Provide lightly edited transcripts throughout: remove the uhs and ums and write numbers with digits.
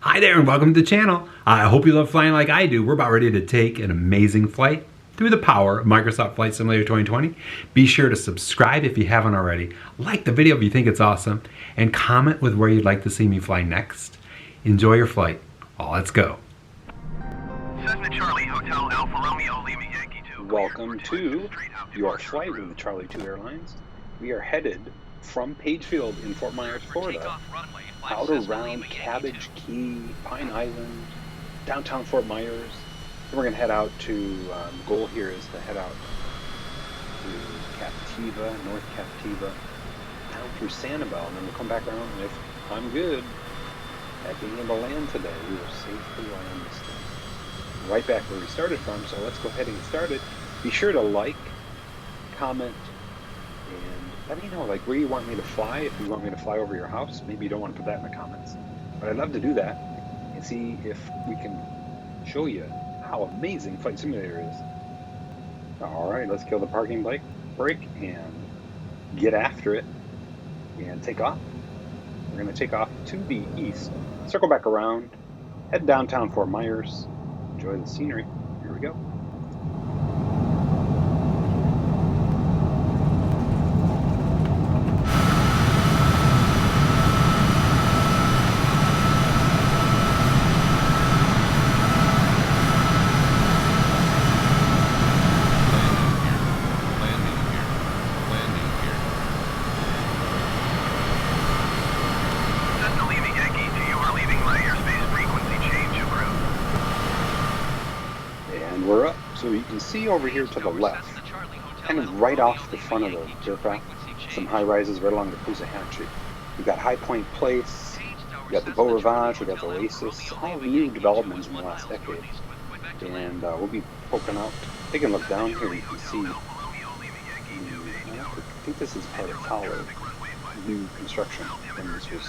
Hi there and welcome to the channel. I hope you love flying like I do. We're about ready to take an amazing flight through the power of Microsoft Flight Simulator 2020. Be sure to subscribe if you haven't already, like the video if you think it's awesome, and comment with where you'd like to see me fly next. Enjoy your flight. Let's go. Cessna Charlie, Hotel Alfa Romeo, Lima Yankee 2. Welcome to your flight with the Charlie 2 Airlines. We are headed from Pagefield in Fort Myers, Florida, out around Cabbage Key, Pine Island, downtown Fort Myers. Then we're going to head out to, the goal here is to head out to Captiva, North Captiva, down through Sandoval, and then we'll come back around, and if I'm good at being able to land today, we will safely land this thing right back where we started from. So let's go ahead and get started. Be sure to like, comment, and let me know like where you want me to fly. If you want me to fly over your house, maybe you don't want to put that in the comments, but I'd love to do that and see if we can show you how amazing Flight Simulator is. Alright, let's kill the parking brake and get after it and take off. We're going to take off to the east, circle back around, head downtown Fort Myers, enjoy the scenery. Here we go. We're up, so you can see over here to the left, kind of right off the front of the aircraft, some high rises right along the Cauusehachie. We've got High Point Place, we've got the Beau Rivage, we've got the Oasis, all new developments in the last decade. And we'll be poking out, take a look down here, you can see, I think this is part of Caldwell, new construction, when this was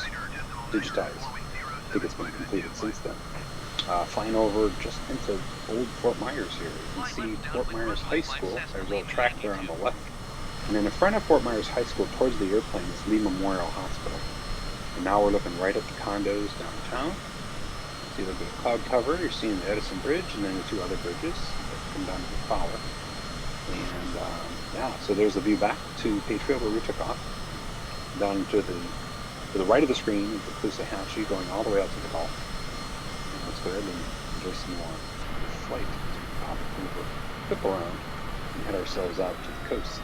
digitized. I think it's been completed since then. Flying over just into old Fort Myers here. You can see Fort Myers High School. There's a little track there on the left. And then in front of Fort Myers High School, towards the airplane, is Lee Memorial Hospital. And now we're looking right at the condos downtown. See a little bit of cloud cover. You're seeing the Edison Bridge and then the two other bridges that come down to the Fowler. And yeah, so there's the view back to Pagefield where we took off. Down to the right of the screen is the Cauusehachie going all the way out to the Gulf. Let's go ahead and enjoy some more flight. Pop over, flip around, and head ourselves out to the coast.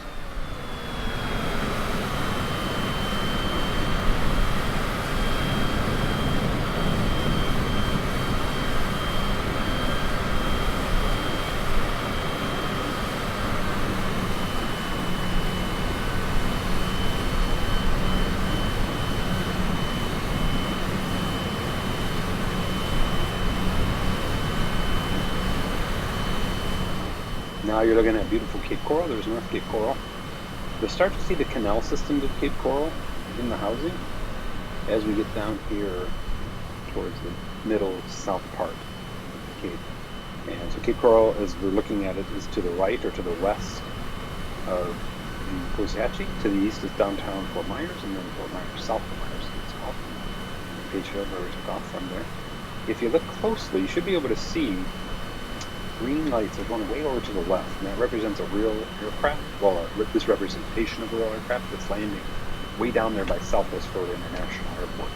Now you're looking at beautiful Cape Coral. There's North Cape Coral. You'll start to see the canal systems of Cape Coral in the housing as we get down here towards the middle south part of the Cape. And so Cape Coral, as we're looking at it, is to the right or to the west of the Cauusehachie. To the east is downtown Fort Myers, and then Fort Myers, south Fort Myers, it's called. Pagefield, where we took off from there. If you look closely, you should be able to see green lights are going way over to the left, and that represents a real aircraft. Well, this representation of a real aircraft that's landing way down there by Southwest Florida International Airport.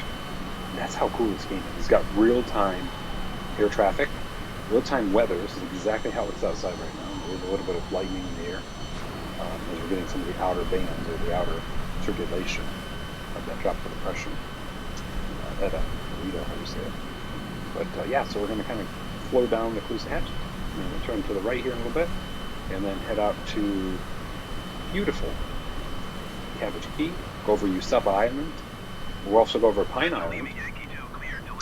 And that's how cool this game is. It's got real-time air traffic, real-time weather. This is exactly how it's outside right now. There's a little bit of lightning in the air as we're getting some of the outer bands or the outer circulation of that tropical depression. Edda, Rita, how you say it. But yeah, so we're going to kind of flow down the Cauusehachie. And we'll turn to the right here in a little bit, and then head out to beautiful Cabbage Key, go over Yusufa Island. We'll also go over Pine Island,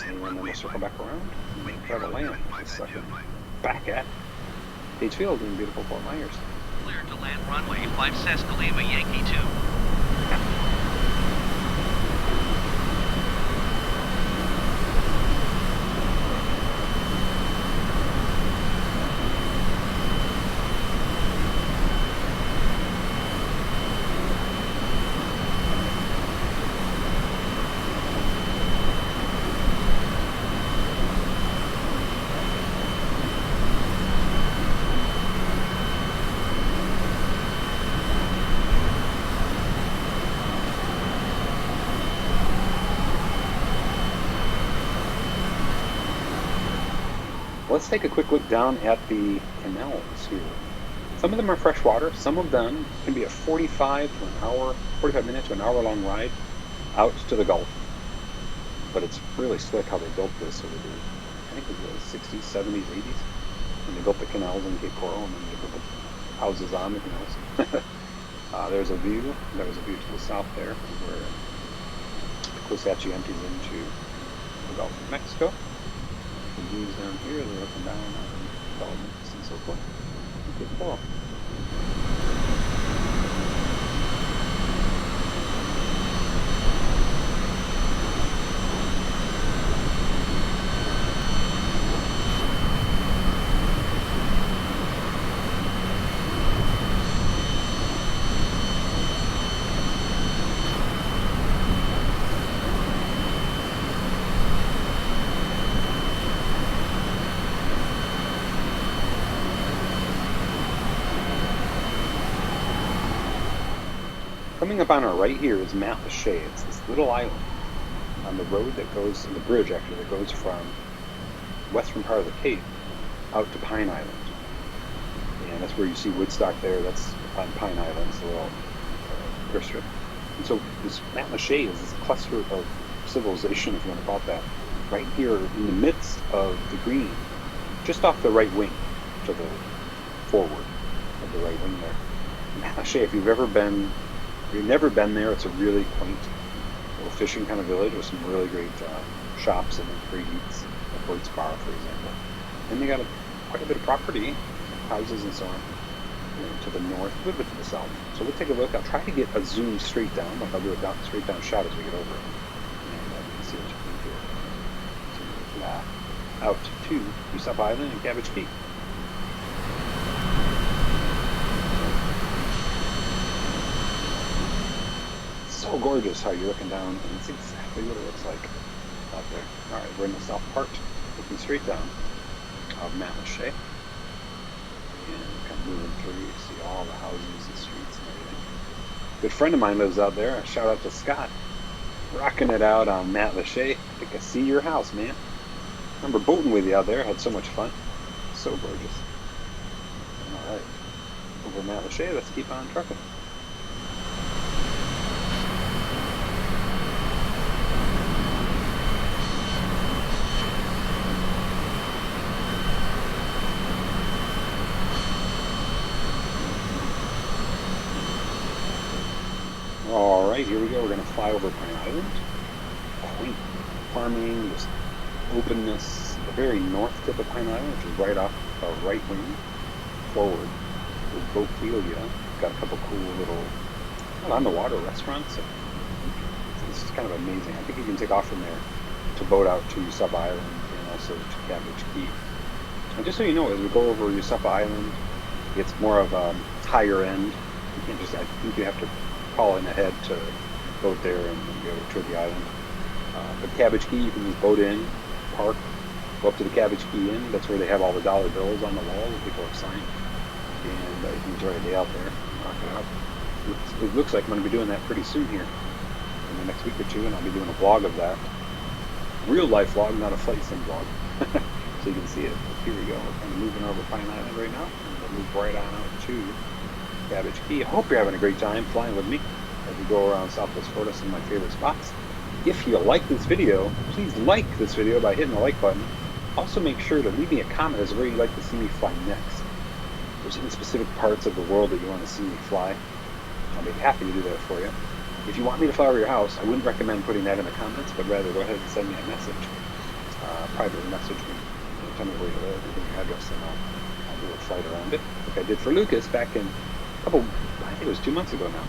and then we'll circle back around and try to land this second back at Pagefield in beautiful Fort Myers. Cleared to land runway 5 Cessna Lima Yankee 2. Let's take a quick look down at the canals here. Some of them are freshwater. Some of them can be a 45 minute to an hour long ride out to the Gulf. But it's really slick how they built this over the, I think it was the 60s, 70s, 80s. And they built the canals in Cape Coral, and then they put the houses on the canals. There's a view. There was a view to the south there, where the Coushachi empties into the Gulf of Mexico. The views down here, they're up and down on developments and so forth. Cape Coral. Coming up on our right here is Matlacha. It's this little island on the road that goes, the bridge actually, that goes from western part of the Cape out to Pine Island. And that's where you see Woodstock there. That's on Pine Island. It's a little strip. And so this Matlacha is this cluster of civilization, if you want to call it that, right here in the midst of the green, just off the right wing to the forward of the right wing there. Matlacha, if you've never been there, it's a really quaint little fishing kind of village with some really great shops and great eats, like Bert's Bar, for example. And they got quite a bit of property, houses and so on, to the north, a little bit to the south. So we'll take a look. I'll try to get a zoom straight down, like I'll do a straight down shot as we get over it. And you can see what you can do. So out to Usopp Island and Cabbage Key. So gorgeous how you're looking down, and it's exactly what it looks like out there. Alright, we're in the south part, looking straight down of Matlacha. And kind of moving through, you see all the houses and streets and everything. A good friend of mine lives out there. A shout out to Scott. Rocking it out on Matlacha. I think I see your house, man. Remember boating with you out there, had so much fun. So gorgeous. Alright, over Matlacha, let's keep on trucking. Alright, here we go. We're going to fly over Pine Island. Quaint farming, just openness. The very north tip of Pine Island, which is right off the right wing forward, with Boatfilia. Got a couple cool little on-the-water restaurants. It's kind of amazing. I think you can take off from there to boat out to Usopp Island and also to Cabbage Key. And just so you know, as we go over Usopp Island, it's more of a higher end. You can't just, I think you have to call in ahead to boat there and be able to tour the island. But Cabbage Key, you can just boat in, park, go up to the Cabbage Key Inn. That's where they have all the dollar bills on the wall that people have signed. And you can enjoy a day out there, knock it out. It looks like I'm going to be doing that pretty soon here, in the next week or two, and I'll be doing a vlog of that. Real life vlog, not a flight sim vlog. So you can see it. But here we go. We're kind of moving over Pine Island right now. And we'll move right on out to Cabbage Key. I hope you're having a great time flying with me as we go around Southwest Florida, some of my favorite spots. If you like this video, please like this video by hitting the like button. Also make sure to leave me a comment as to where you'd like to see me fly next. If there's any specific parts of the world that you want to see me fly, I'll be happy to do that for you. If you want me to fly over your house, I wouldn't recommend putting that in the comments, but rather go ahead and send me a message. Privately message me. Tell me where you live, give me your address, and I'll do a flight around it. Like I did for Lucas back in I think it was 2 months ago now,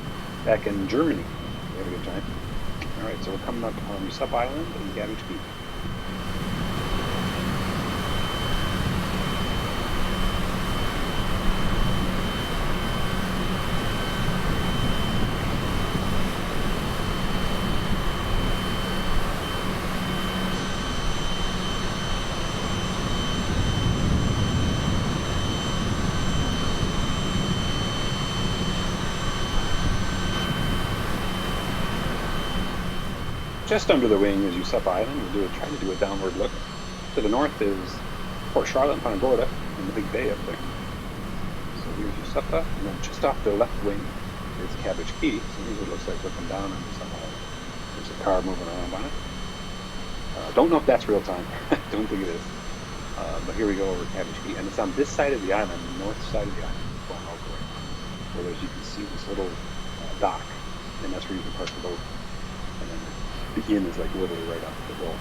back in Germany. We had a good time. Alright, so we're coming up on Usopp Island and Cabbage Key. Just under the wing is Usopp Island. We'll try to do a downward look. To the north is Port Charlotte and Punta Gorda and the big bay up there. So here's your SEPA, and then just off the left wing is Cabbage Key. So here's what it looks like looking down on the SEPA. There's a car moving around on it. Don't know if that's real time. Don't think it is. But here we go over Cabbage Key, and it's on this side of the island, the north side of the island, going all the way. Where there's, you can see this little dock, and that's where you can park the boat. And then the inn is like literally right off the hill.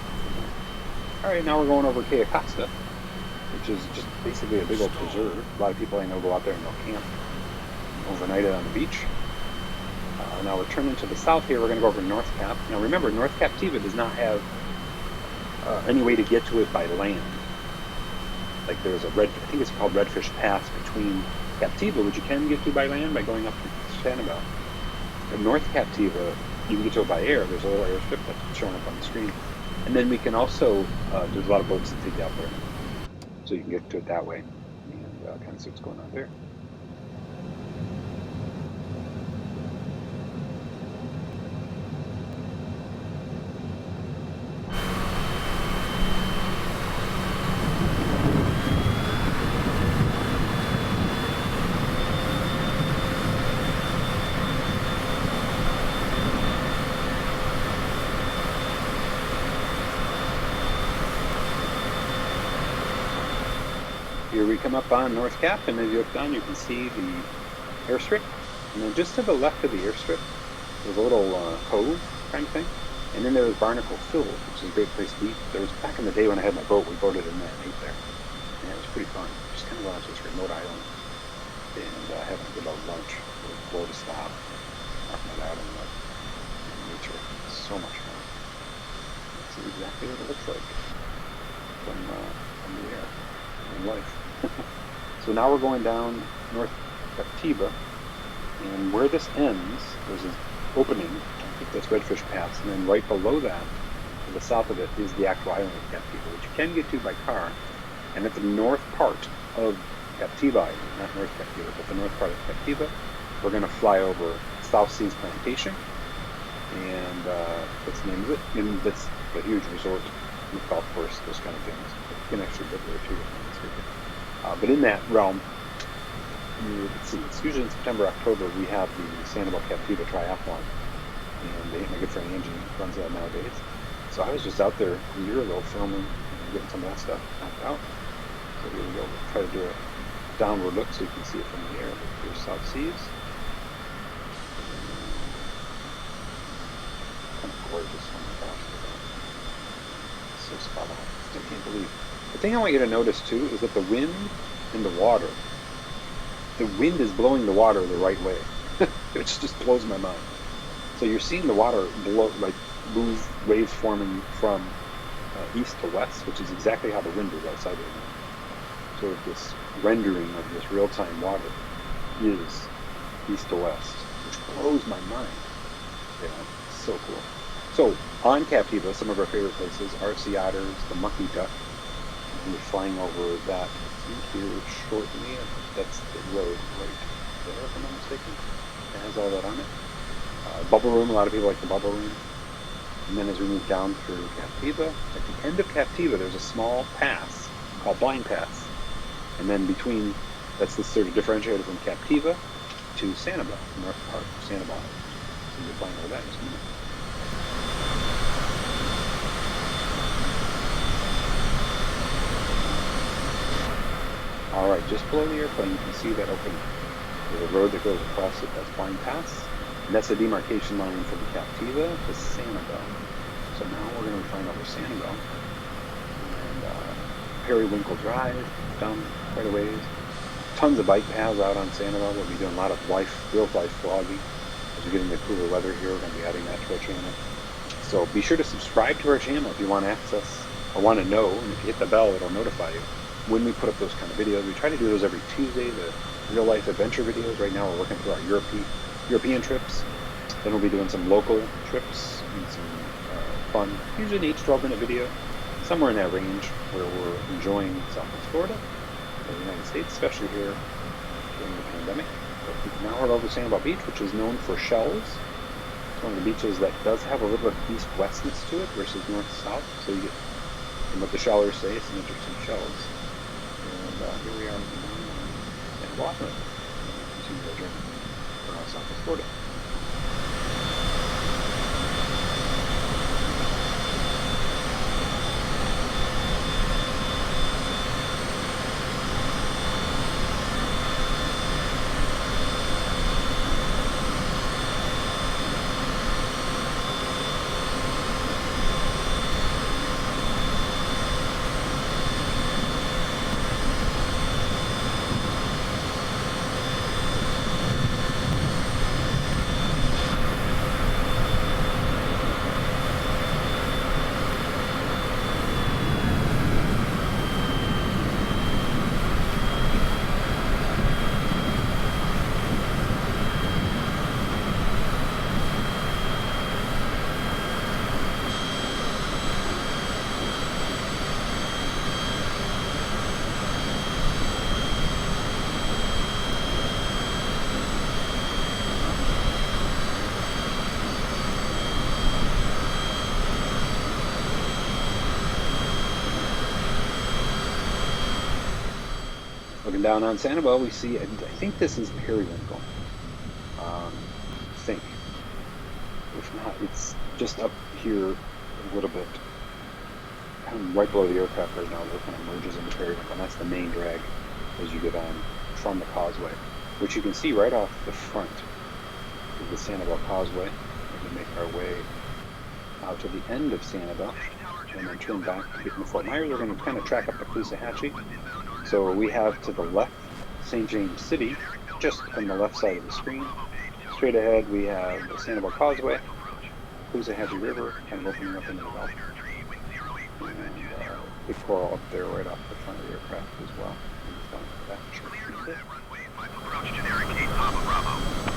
All right, now we're going over Caye Acosta, which is just basically a big old preserve. A lot of people I know go out there and they'll camp, overnight it on the beach. Now we're turning to the south here. We're going to go over North Cap. Now remember, North Captiva does not have any way to get to it by land. Like there's a I think it's called Redfish Pass between Captiva, which you can get to by land by going up to Sandoval. But North Captiva, you can get to it by air. There's a little airstrip that's showing up on the screen. And then we can also, there's a lot of boats that take you out there. So you can get to it that way. And kind of see what's going on there. Here we come up on North Cap, and as you look down, you can see the airstrip. And then just to the left of the airstrip, there's a little cove kind of thing. And then there was Barnacle Field, which is a great place to eat. There was, back in the day when I had my boat, we boated in there and ate there. And it was pretty fun. Just kind of go out to this remote island and have a good old lunch with a floor to stop. Talking about island and nature. It's so much fun. This is exactly what it looks like from the air in life. So now we're going down North Captiva, and where this ends, there's an opening, I think that's Redfish Pass, and then right below that, to the south of it, is the actual island of Captiva, which you can get to by car, and at the north part of Captiva Island, not North Captiva, but the north part of Captiva, we're going to fly over South Seas Plantation, and what's the name of it? And that's a huge resort with golf course, those kind of things. You can actually live there too. But in that realm, let's see, it's usually in September, October, we have the Sandoval Captiva Triathlon. And my good friend Angie runs that nowadays. So I was just out there a year ago filming and getting some of that stuff knocked out. So here we go. We'll try to do a downward look so you can see it from the air. Here's South Seas. Kind of gorgeous. Oh my gosh. It's so spot on. I still can't believe it. The thing I want you to notice too is that the wind and the water, the wind is blowing the water the right way. It just blows my mind. So you're seeing the water blow, like move, waves forming from east to west, which is exactly how the wind is outside of it. Sort of this rendering of this real-time water is east to west, which blows my mind. Yeah, it's so cool. So on Captiva, some of our favorite places are Sea Otters, the Mucky Duck. We're flying over that here shortly. That's the road right there, if I'm not mistaken. It has all that on it. Bubble Room, a lot of people like the Bubble Room. And then as we move down through Captiva, at the end of Captiva, there's a small pass called Blind Pass. And then between, that's the sort of differentiator from Captiva to Sanibel, the north part of Sandoval. So you'll find over that in just a minute. Alright, just below the airplane you can see that opening. There's a road that goes across it, that's Blind Pass. And that's the demarcation line from Captiva to Sanibel. So now we're going to be flying over Sanibel. And Periwinkle Drive, down quite a ways. Tons of bike paths out on Sandoval. We'll be doing a lot of real life vlogging. As we get into cooler weather here, we're going to be adding that to our channel. So be sure to subscribe to our channel if you want access or want to know. And if you hit the bell, it'll notify you when we put up those kind of videos. We try to do those every Tuesday, the real life adventure videos. Right now we're working through our European trips. Then we'll be doing some local trips and some fun, usually an 8 to 12 minute video, somewhere in that range where we're enjoying Southwest Florida, the United States, especially here during the pandemic. But now we're over Sandoval Beach, which is known for shells. It's one of the beaches that does have a little bit of east-westness to it versus north-south. So you get, from what the shellers say, some interesting shells. And here we are in Washington to journey for Southwest Florida. Looking down on Sandoval, we see, I think this is periwinkle. I think. If not, it's just up here a little bit. Kind of right below the aircraft right now, it kind of merges into periwinkle, and that's the main drag as you get on from the Causeway, which you can see right off the front of the Sandoval Causeway. We make our way out to the end of Sandoval, and then turn back to get into Fort Myers. We're going to kind of track up the Caloosahatchee. So we have to the left St. James City, just on the left side of the screen. Straight ahead we have the Sandoval Causeway, Caloosahatchee River, and opening up into the Gulf. And big coral up there right off the front of the aircraft as well. Approach generic 8 Papa Bravo.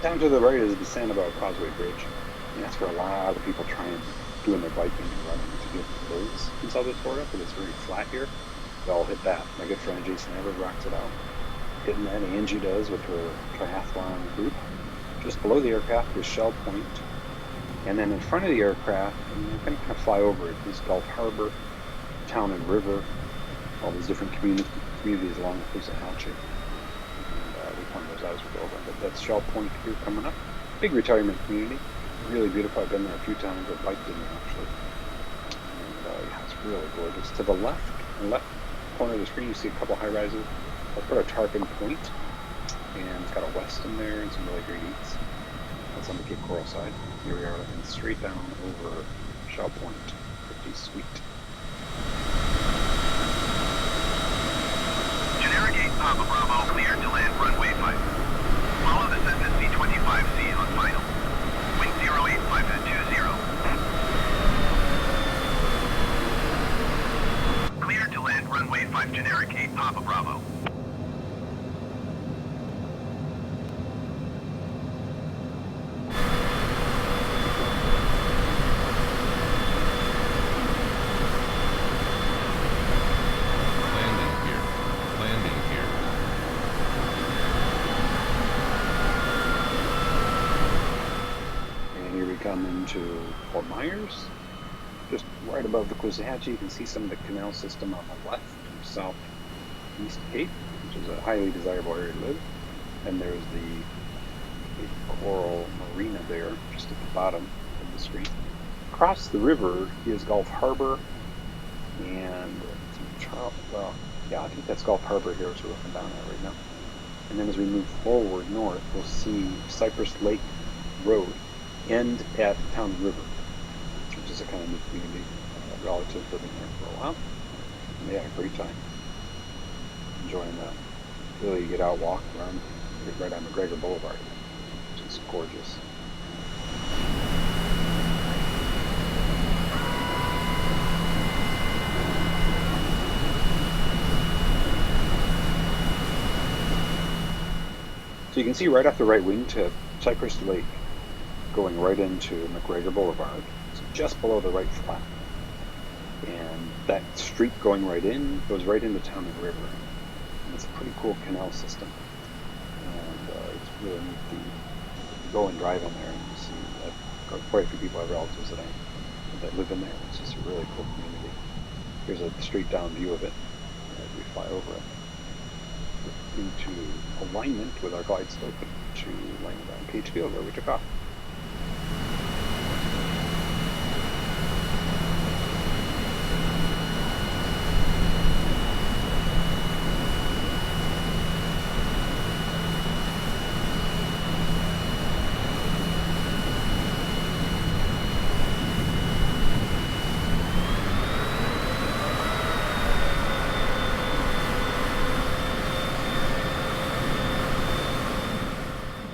Down to the right is the Sandoval Causeway Bridge, and that's where a lot of people try and doing their biking and running to get those in Southwest Florida, but it's very flat here. They all hit that. My good friend Jason Everett rocks it out. Hitting that, Angie does with her triathlon group. Just below the aircraft is Shell Point, and then in front of the aircraft, and you can kind of fly over it, is Gulf Harbor, Town and River, all these different communities along the Caloosahatchee. We point those out as we go over. But that's Shell Point here coming up. Big retirement community. Really beautiful. I've been there a few times. I've biked in there actually. And yeah, it's really gorgeous. To the left corner of the screen, you see a couple high rises. I'll put a Tarpon Point, and it's got a Westin there and some really great eats. That's on the Cape Coral side. Here we are looking straight down over Shell Point. Pretty sweet. Generic 8 Papa Bravo cleared to land runway 5. Follow the Cessna C-25C on final. Wind 085 at 20. Cleared to land runway 5 generic 8 Papa Bravo. Come into Fort Myers, just right above the Caloosahatchee. You can see some of the canal system on the left, southeast Cape, which is a highly desirable area to live. And there's the coral marina there, just at the bottom of the screen. Across the river is Gulf Harbor and Yeah, I think that's Gulf Harbor here as we're looking down at right now. And then as we move forward north, we'll see Cypress Lake Road end at Town River, which is a kind of neat community. Relatives living there for a while. And they had a great time. Enjoying that. Really get out, walk around, get right on Mcgregor Boulevard, which is gorgeous. So you can see right off the right wing to Cypress Lake, going right into Mcgregor Boulevard. It's just below the right flat. And that street going right in goes right into Town and River. And it's a pretty cool canal system. And it's really neat to go and drive in there and you see quite a few people have relatives that live in there. It's just a really cool community. Here's a straight down view of it as we fly over it. Into alignment with our glide slope to land on Page Field where we took off.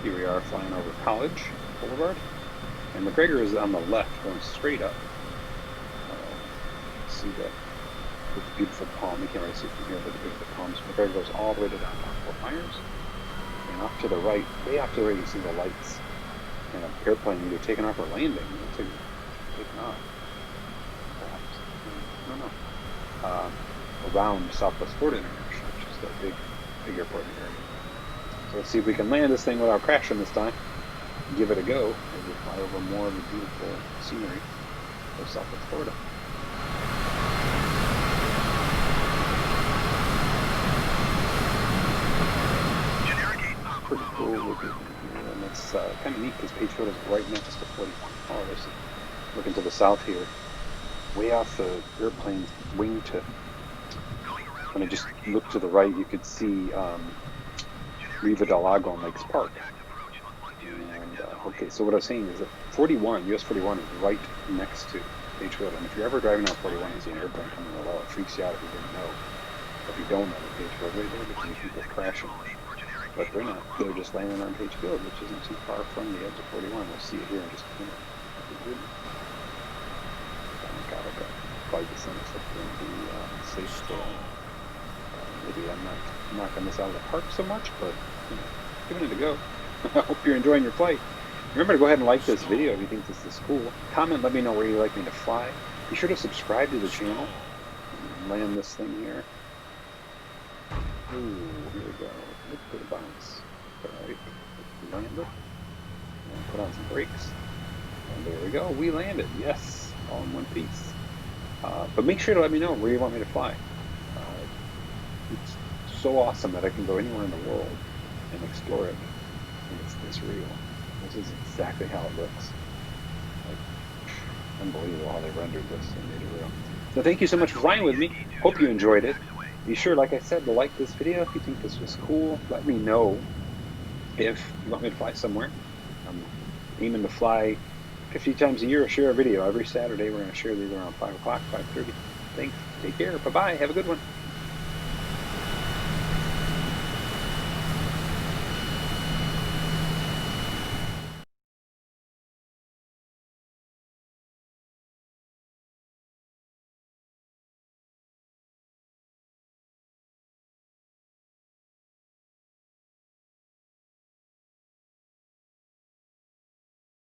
Here we are flying over College Boulevard, and Mcgregor is on the left, going straight up. See that with the beautiful palm. You can't really see from here, but the beautiful palms. Mcgregor goes all the way to downtown Fort Myers, and off to the right, way off to the right, you see the lights and an airplane either taking off or landing. It's like taking off, perhaps. I don't know. Around Southwest Florida International, which is the big airport in the area. So let's see if we can land this thing without crashing this time. Give it a go as we fly over more of the beautiful scenery of Southwest Florida. Pretty cool looking here, and it's kind of neat because Page Field is right next to 41. Oh, there's looking to the south here, way off the airplane's wingtip. When I just look to the right, you could see Riva del Lago and Lakes Park. And okay, so what I was saying is that 41, US 41 is right next to Page Field, and if you're ever driving on 41 and see an airplane coming below, it freaks you out if you didn't know. If you don't know the Page Field right there, because people crashing. But they're not. They're just landing on Page Field, which isn't too far from the edge of 41. We'll see it here in just a minute. Got like a flight descent up in the safe still. Maybe I'm not going to miss out on the park so much, but you know, giving it a go. I hope you're enjoying your flight. Remember to go ahead and like this video if you think this is cool. Comment, let me know where you'd like me to fly. Be sure to subscribe to the channel. Land this thing here. Ooh, here we go. Look for the bounce. Alright, land it. And put on some brakes. And there we go. We landed. Yes, all in one piece. But make sure to let me know where you want me to fly. It's so awesome that I can go anywhere in the world and explore it. And it's this real. This is exactly how it looks. Like, unbelievable how they rendered this and made it real. So thank you so much for flying with me. Hope you enjoyed it. Be sure, like I said, to like this video if you think this was cool. Let me know if you want me to fly somewhere. I'm aiming to fly 50 times a year or share a video. Every Saturday we're going to share these around 5 o'clock, 5:30. Thanks. Take care. Bye-bye. Have a good one.